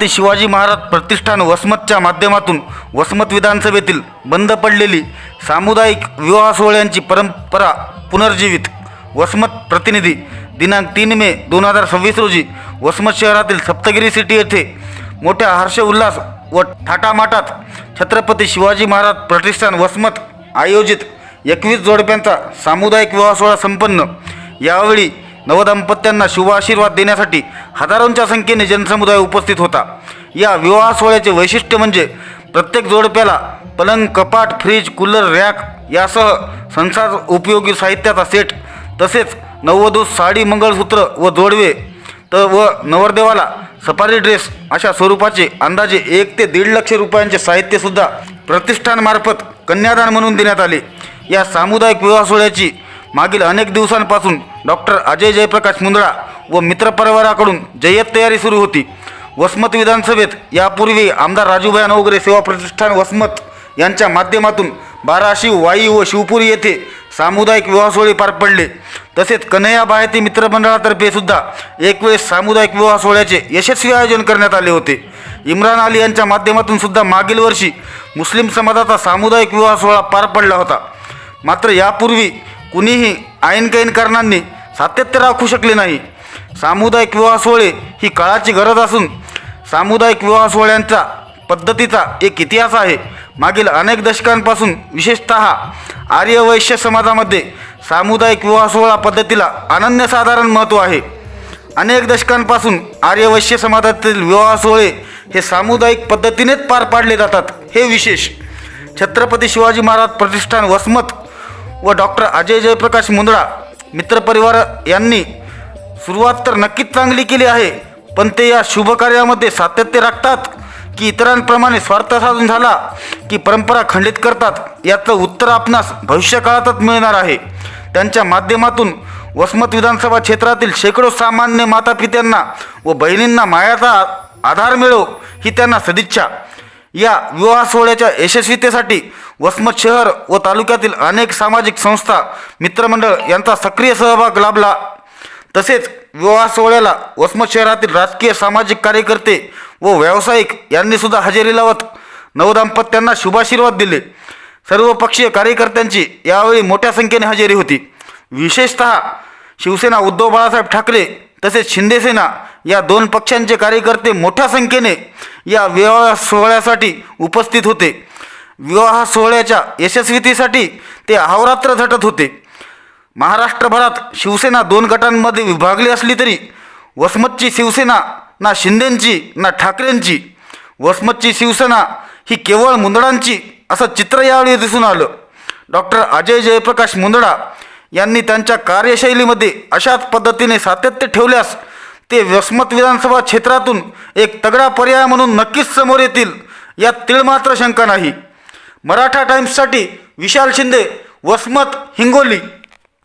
छत्रपती शिवाजी महाराज प्रतिष्ठान वसमतच्या माध्यमातून वसमत विधानसभेतील बंद पडलेली सामुदायिक विवाह सोहळ्यांची परंपरा पुनर्जीवित. वसमत प्रतिनिधी दिनांक 3 मे 2026 रोजी वसमत शहरातील सप्तगिरी सिटी येथे मोठ्या हर्ष उल्हास व थाटामाटात छत्रपती शिवाजी महाराज प्रतिष्ठान वसमत आयोजित 21 जोडप्यांचा सामुदायिक विवाह सोहळा संपन्न. यावेळी नवदंपत्यांना शुभ आशीर्वाद देण्यासाठी हजारोंच्या संख्येने जनसमुदाय उपस्थित होता. या विवाह सोहळ्याचे वैशिष्ट्य म्हणजे प्रत्येक जोडप्याला पलंग, कपाट, फ्रीज, कूलर, रॅक यासह संसार उपयोगी साहित्याचा सेट, तसेच नववधू साडी, मंगळसूत्र व जोडवे व नवरदेवाला सफारी ड्रेस अशा स्वरूपाचे अंदाजे 1 ते 1.5 लाख रुपयांचे साहित्यसुद्धा प्रतिष्ठानमार्फत कन्यादान म्हणून देण्यात आले. या सामुदायिक विवाह सोहळ्याची मागील अनेक दिवसांपासून डॉक्टर अजय जयप्रकाश मुंदडा व मित्रपरिवाराकडून जय्यत तयारी सुरू होती. वसमत विधानसभेत यापूर्वी आमदार राजूभाई नवघरे सेवा प्रतिष्ठान वसमत यांच्या माध्यमातून बाराशिव, वाई व शिवपुरी येथे सामुदायिक विवाह सोहळे पार पडले. तसेच कन्हैया बाहेती मित्रमंडळातर्फे सुद्धा एक वेळेस सामुदायिक विवाह सोहळ्याचे यशस्वी आयोजन करण्यात आले होते. इम्रान अली यांच्या माध्यमातून सुद्धा मागील वर्षी मुस्लिम समाजाचा सामुदायिक विवाह सोहळा पार पडला होता. मात्र यापूर्वी कुणीही ऐनकैन कारणांनी सातत्य राखू शकले नाही. सामुदायिक विवाह सोहळे ही काळाची गरज असून सामुदायिक विवाह सोहळ्यांचा पद्धतीचा एक इतिहास आहे. मागील अनेक दशकांपासून विशेषतः आर्यवैश्य समाजामध्ये सामुदायिक विवाह सोहळा पद्धतीला अनन्यसाधारण महत्त्व आहे. अनेक दशकांपासून आर्यवैश्य समाजातील विवाह सोहळे हे सामुदायिक पद्धतीनेच पार पाडले जातात, हे विशेष. छत्रपती शिवाजी महाराज प्रतिष्ठान वसमत व डॉक्टर अजय जयप्रकाश मुंदडा मित्रपरिवार यांनी सुरुवात तर नक्कीच चांगली केली आहे, पण ते या शुभ कार्यामध्ये सातत्य राखतात की इतरांप्रमाणे स्वार्थ साधून झाला की परंपरा खंडित करतात, याचं उत्तर आपणास भविष्यकाळातच मिळणार आहे. त्यांच्या माध्यमातून वसमत विधानसभा क्षेत्रातील शेकडो सामान्य मातापित्यांना व बहिणींना मायाचा आधार मिळो ही त्यांना सदिच्छा. या विवाह सोहळ्याच्या यशस्वीतेसाठी वसमत शहर व तालुक्यातील अनेक सामाजिक संस्था, मित्रमंडळ यांचा सक्रिय सहभाग लाभला. तसेच विवाह सोहळ्याला वसमत शहरातील राजकीय, सामाजिक कार्यकर्ते व व्यावसायिक यांनी सुद्धा हजेरी लावत नवदाम्पत्यांना शुभाशीर्वाद दिले. सर्वपक्षीय कार्यकर्त्यांची यावेळी मोठ्या संख्येने हजेरी होती. विशेषतः शिवसेना उद्धव बाळासाहेब ठाकरे तसेच शिंदेसेना या 2 पक्षांचे कार्यकर्ते मोठ्या संख्येने या विवाह सोहळ्यासाठी उपस्थित होते. विवाह सोहळ्याच्या यशस्वीतेसाठी ते अहोरात्र झटत होते. महाराष्ट्रभरात शिवसेना 2 गटांमध्ये विभागली असली तरी वसमतची शिवसेना ना शिंदेंची ना ठाकरेंची, वसमतची शिवसेना ही केवळ मुंदडांची असं चित्र यावेळी दिसून आलं. डॉक्टर अजय जयप्रकाश मुंदडा यांनी त्यांच्या कार्यशैलीमध्ये अशाच पद्धतीने सातत्य ठेवल्यास ते वसमत विधानसभा क्षेत्रातून एक तगडा पर्याय म्हणून नक्कीच समोर येतील, यात तीळमात्र शंका नाही. मराठा टाइम्ससाठी विशाल शिंदे, वसमत, हिंगोली.